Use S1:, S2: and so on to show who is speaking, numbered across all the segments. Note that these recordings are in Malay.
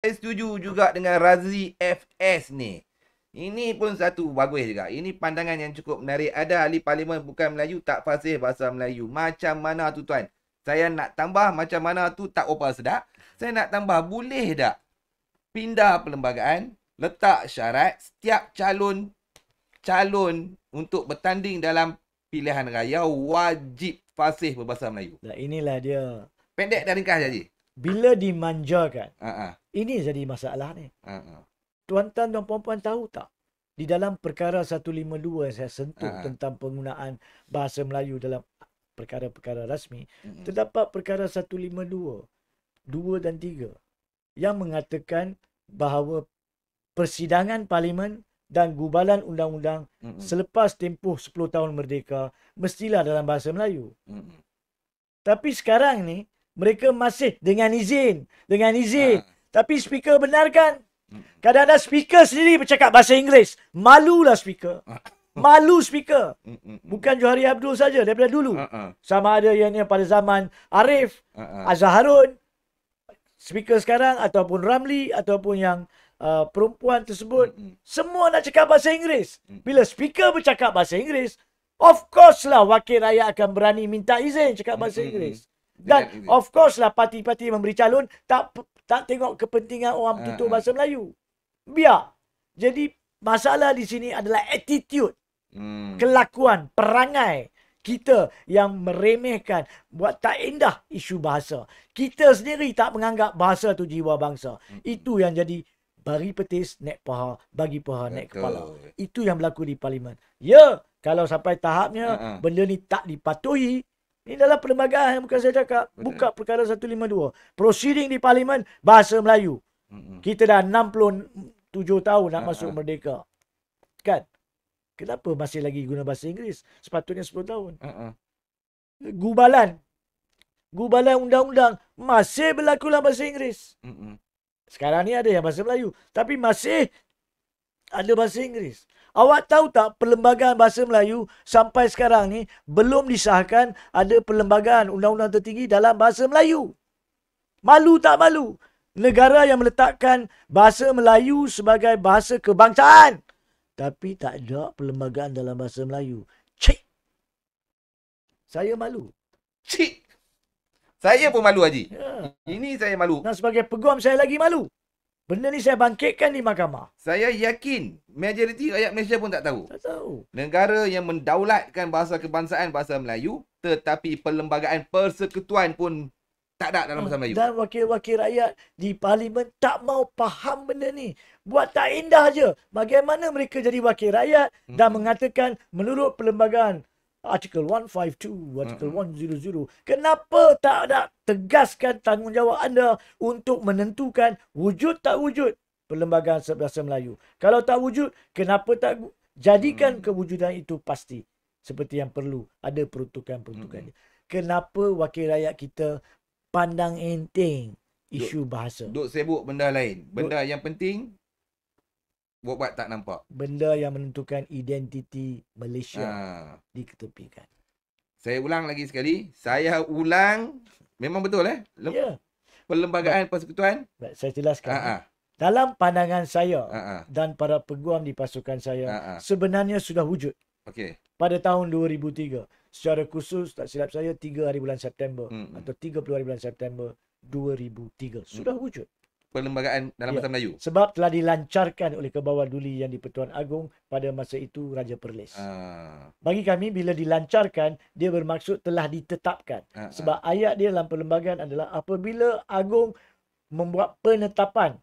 S1: Saya setuju juga dengan Razi FS ni. Ini pun satu bagus juga. Ini pandangan yang cukup menarik. Ada ahli parlimen bukan Melayu tak fasih bahasa Melayu. Macam mana tu tuan? Saya nak tambah macam mana tu tak apa sedap. Saya nak tambah boleh tak pindah perlembagaan, letak syarat setiap calon untuk bertanding dalam pilihan raya wajib fasih berbahasa Melayu.
S2: Nah, inilah dia.
S1: Pendek dan ringkas je.
S2: Bila dimanjakan,
S1: Ha
S2: ini jadi masalah ni.
S1: ha.
S2: Tuan-tuan dan puan-puan tahu tak? Di dalam perkara 152 yang saya sentuh
S1: Ha.
S2: tentang penggunaan bahasa Melayu dalam perkara-perkara rasmi, terdapat perkara 152, 2 dan 3 yang mengatakan bahawa persidangan parlimen dan gubalan undang-undang selepas tempoh 10 tahun merdeka mestilah dalam bahasa Melayu. Tapi sekarang ni mereka masih dengan izin. Tapi speaker benarkan. Kadang-kadang speaker sendiri bercakap bahasa Inggeris. Malulah speaker. Malu speaker. Bukan Johari Abdul saja daripada dulu. Sama ada yang pada zaman Arif, Azhar Harun, speaker sekarang ataupun Ramli ataupun yang perempuan tersebut, semua nak cakap bahasa Inggeris. Bila speaker bercakap bahasa Inggeris, of course lah wakil rakyat akan berani minta izin cakap bahasa Inggeris. Dan of course lah parti-parti memberi calon tak tengok kepentingan orang bertutur bahasa Melayu. Biar. Jadi masalah di sini adalah attitude, kelakuan, perangai kita yang meremehkan, buat tak indah isu bahasa. Kita sendiri tak menganggap bahasa tu jiwa bangsa. Itu yang jadi bagi petis naik paha, bagi paha naik kepala. Itu yang berlaku di parlimen. Ya, kalau sampai tahapnya benda ni tak dipatuhi, ini dalam perlembagaan yang bukan saya cakap. Buka perkara 152. Proceeding di parlimen bahasa Melayu. Kita dah 67 tahun nak masuk merdeka. Kan? Kenapa masih lagi guna bahasa Inggeris? Sepatutnya 10 tahun. Gubalan undang-undang masih berlaku dalam bahasa Inggeris. Sekarang ni ada yang bahasa Melayu. Tapi masih ada bahasa Inggeris. Awak tahu tak perlembagaan bahasa Melayu sampai sekarang ni belum disahkan ada perlembagaan undang-undang tertinggi dalam bahasa Melayu. Malu tak malu? Negara yang meletakkan bahasa Melayu sebagai bahasa kebangsaan. Tapi tak ada perlembagaan dalam bahasa Melayu. Cik! Saya malu.
S1: Cik! Saya pun malu, Haji.
S2: Ya.
S1: Ini saya malu.
S2: Dan sebagai peguam saya lagi malu. Benda ni saya bangkitkan di mahkamah.
S1: Saya yakin majoriti rakyat Malaysia pun tak tahu.
S2: Tak tahu.
S1: Negara yang mendaulatkan bahasa kebangsaan bahasa Melayu, tetapi perlembagaan persekutuan pun tak ada dalam bahasa Melayu.
S2: Dan wakil-wakil rakyat di parlimen tak mau faham benda ni. Buat tak indah je. Bagaimana mereka jadi wakil rakyat dan mengatakan menurut perlembagaan Artikel 152, Artikel 100. Kenapa tak ada tegaskan tanggungjawab anda untuk menentukan wujud tak wujud perlembagaan bahasa Melayu? Kalau tak wujud, kenapa tak jadikan kewujudan itu pasti? Seperti yang perlu. Ada peruntukan-peruntukannya. Kenapa wakil rakyat kita pandang enteng isu bahasa?
S1: Duk sibuk benda lain. Benda yang penting buat tak nampak.
S2: Benda yang menentukan identiti Malaysia diketepikan.
S1: Saya ulang lagi sekali. Saya ulang. Memang betul
S2: Ya.
S1: Perlembagaan persekutuan.
S2: Saya jelaskan. Dalam pandangan saya dan para peguam di pasukan saya, sebenarnya sudah wujud.
S1: Okey.
S2: Pada tahun 2003. Secara khusus, tak silap saya, 3 hari bulan September atau 30 hari bulan September 2003. Sudah wujud.
S1: Perlembagaan dalam bahasa Melayu.
S2: Sebab telah dilancarkan oleh Kebawah Duli Yang di-Pertuan Agong pada masa itu Raja Perlis. Bagi kami, bila dilancarkan, dia bermaksud telah ditetapkan. Sebab ayat dia dalam perlembagaan adalah apabila Agong membuat penetapan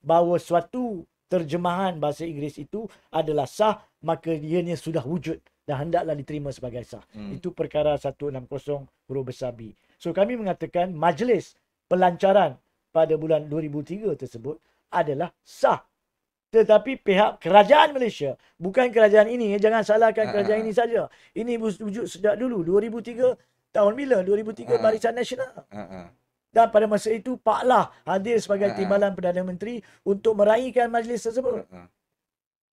S2: bahawa suatu terjemahan bahasa Inggeris itu adalah sah, maka ianya sudah wujud dan hendaklah diterima sebagai sah. Itu perkara 160 huruf besar B. So kami mengatakan majlis pelancaran pada bulan 2003 tersebut adalah sah. Tetapi pihak kerajaan Malaysia, bukan kerajaan ini, jangan salahkan kerajaan ini saja. Ini wujud sejak dulu. 2003, tahun bila? 2003 Barisan Nasional. Dan pada masa itu Pak Lah hadir sebagai timbalan Perdana Menteri untuk meraihkan majlis tersebut.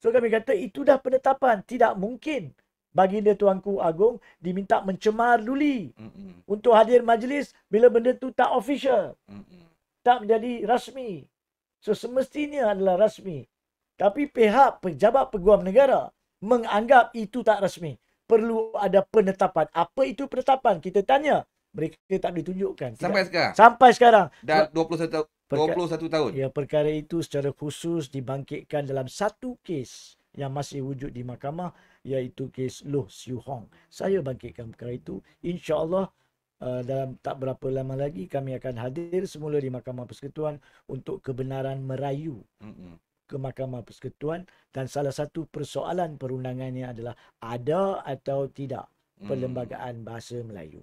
S2: So kami kata itu dah penetapan. Tidak mungkin baginda Tuanku Agong diminta mencemar Duli untuk hadir majlis bila benda tu tak official. Tak menjadi rasmi. So semestinya adalah rasmi. Tapi pihak pejabat peguam negara menganggap itu tak rasmi. Perlu ada penetapan. Apa itu penetapan? Kita tanya. Mereka tak ditunjukkan.
S1: Sampai sekarang.
S2: Sampai sekarang.
S1: Dan 21 tahun.
S2: Ya, perkara itu secara khusus dibangkitkan dalam satu kes yang masih wujud di mahkamah, iaitu kes Loh Siu Hong. Saya bangkitkan perkara itu. InsyaAllah dalam tak berapa lama lagi kami akan hadir semula di Mahkamah Persekutuan untuk kebenaran merayu ke Mahkamah Persekutuan, dan salah satu persoalan perundangannya adalah ada atau tidak perlembagaan bahasa Melayu.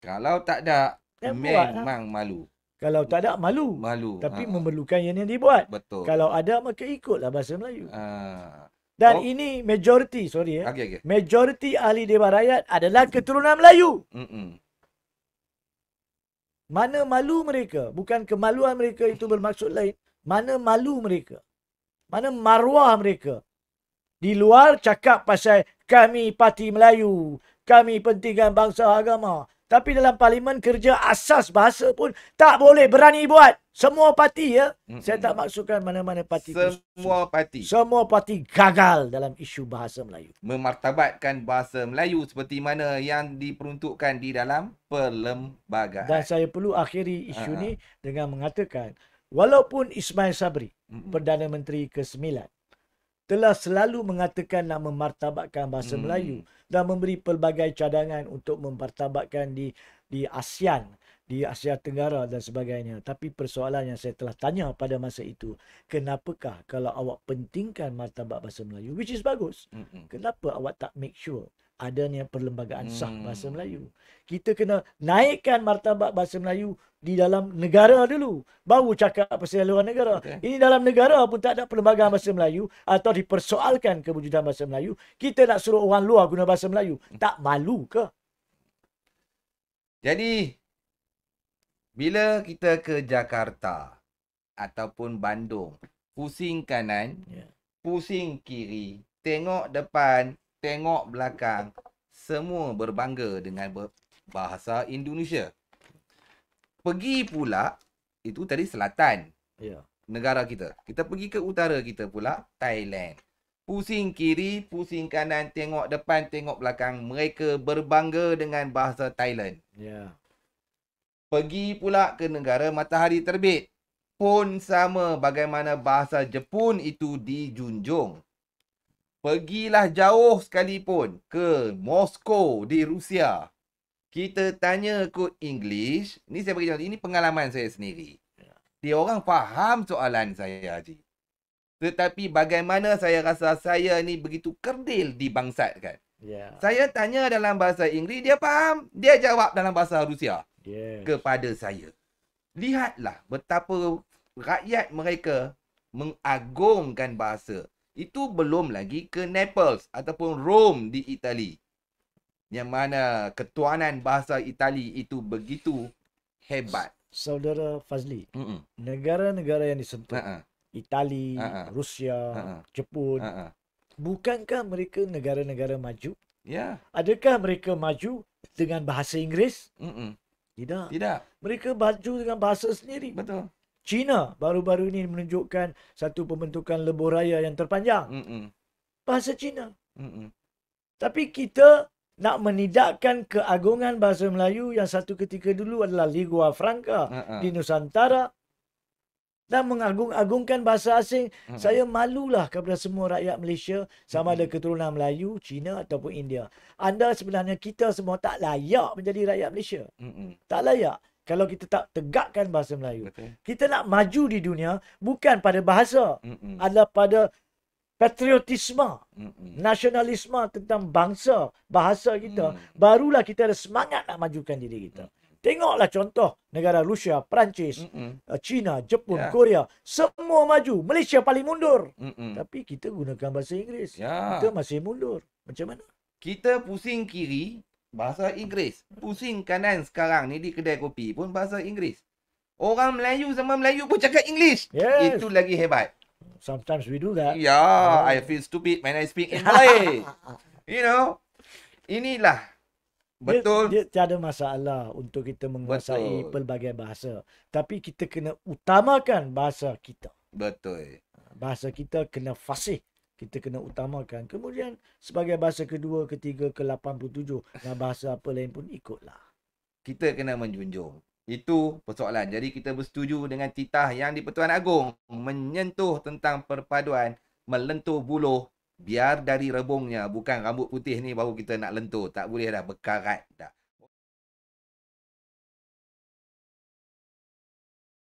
S1: Kalau tak ada, memang malu.
S2: Kalau tak ada, malu. Tapi memerlukan yang dibuat.
S1: Betul.
S2: Kalau ada, maka ikutlah bahasa Melayu.
S1: Dan
S2: ini majoriti,
S1: Okay.
S2: Majoriti ahli Dewan Rakyat adalah keturunan Melayu. Mana malu mereka? Bukan kemaluan mereka itu bermaksud lain. Mana malu mereka? Mana maruah mereka? Di luar cakap pasal kami Parti Melayu, kami pentingkan bangsa agama. Tapi dalam parlimen kerja asas bahasa pun tak boleh berani buat. Semua parti ya. Saya tak maksudkan mana-mana parti. Semua parti gagal dalam isu bahasa Melayu.
S1: Memartabatkan bahasa Melayu seperti mana yang diperuntukkan di dalam perlembagaan.
S2: Dan saya perlu akhiri isu ni dengan mengatakan, walaupun Ismail Sabri, Perdana Menteri ke-9, telah selalu mengatakan nak memartabatkan bahasa Melayu dan memberi pelbagai cadangan untuk memartabatkan di ASEAN, di Asia Tenggara dan sebagainya. Tapi persoalan yang saya telah tanya pada masa itu, kenapakah kalau awak pentingkan martabat bahasa Melayu, which is bagus, kenapa awak tak make sure adanya perlembagaan sah bahasa Melayu? Kita kena naikkan martabat bahasa Melayu di dalam negara dulu, baru cakap pasal luar negara. Ini dalam negara pun tak ada perlembagaan bahasa Melayu atau dipersoalkan kewujudan bahasa Melayu. Kita nak suruh orang luar guna bahasa Melayu. Tak malu ke?
S1: Jadi, bila kita ke Jakarta ataupun Bandung, pusing kanan, pusing kiri, tengok depan, tengok belakang, semua berbangga dengan bahasa Indonesia. Pergi pula, itu tadi selatan negara kita. Kita pergi ke utara kita pula, Thailand. Pusing kiri, pusing kanan, tengok depan, tengok belakang. Mereka berbangga dengan bahasa Thailand. Pergi pula ke negara matahari terbit. Pun sama bagaimana bahasa Jepun itu dijunjung. Pergilah jauh sekalipun ke Moskow di Rusia. Kita tanya kod English. Ni saya beritahu, ini pengalaman saya sendiri. Dia orang faham soalan saya, Haji. Tetapi bagaimana saya rasa saya ni begitu kerdil dibangsatkan. Saya tanya dalam bahasa Inggeris, dia faham. Dia jawab dalam bahasa Rusia kepada saya. Lihatlah betapa rakyat mereka mengagungkan bahasa. Itu belum lagi ke Naples ataupun Rome di Itali, yang mana ketuanan bahasa Itali itu begitu hebat.
S2: Saudara Fazli, negara-negara yang disentuh, Itali, Rusia, Jepun, bukankah mereka negara-negara maju? Adakah mereka maju dengan bahasa Inggeris? Tidak. Mereka maju dengan bahasa sendiri.
S1: Betul.
S2: China baru-baru ini menunjukkan satu pembentukan lebuh raya yang terpanjang. Bahasa Cina. Tapi kita nak menidakkan keagungan bahasa Melayu yang satu ketika dulu adalah lingua franca di Nusantara dan mengagung-agungkan bahasa asing. Saya malulah kepada semua rakyat Malaysia, sama ada keturunan Melayu, Cina ataupun India. Anda sebenarnya, kita semua tak layak menjadi rakyat Malaysia. Tak layak kalau kita tak tegakkan bahasa Melayu. Kita nak maju di dunia bukan pada bahasa, adalah pada patriotisme, nasionalisme tentang bangsa, bahasa kita. Barulah kita ada semangat nak majukan diri kita. Tengoklah contoh negara Rusia, Perancis, China, Jepun, Korea. Semua maju. Malaysia paling mundur. Tapi kita gunakan bahasa Inggeris. Kita masih mundur. Macam mana?
S1: Kita pusing kiri, bahasa Inggeris. Pusing kanan sekarang ni di kedai kopi pun bahasa Inggeris. Orang Melayu sama Melayu pun cakap English. Itu lagi hebat.
S2: Sometimes we do that.
S1: I feel stupid when I speak in Malay. You know, inilah Betul.
S2: Dia tiada masalah untuk kita menguasai
S1: Betul.
S2: pelbagai bahasa. Tapi kita kena utamakan bahasa kita.
S1: Betul.
S2: Bahasa kita kena fasih. Kita kena utamakan. Kemudian sebagai bahasa kedua, ketiga, ke-87. Nah, bahasa apa lain pun ikutlah.
S1: Kita kena menjunjung. Itu persoalan. Jadi kita bersetuju dengan titah yang di Pertuan Agong menyentuh tentang perpaduan melentur buluh biar dari rebungnya. Bukan rambut putih ni baru kita nak lentur. Tak boleh dah berkarat dah.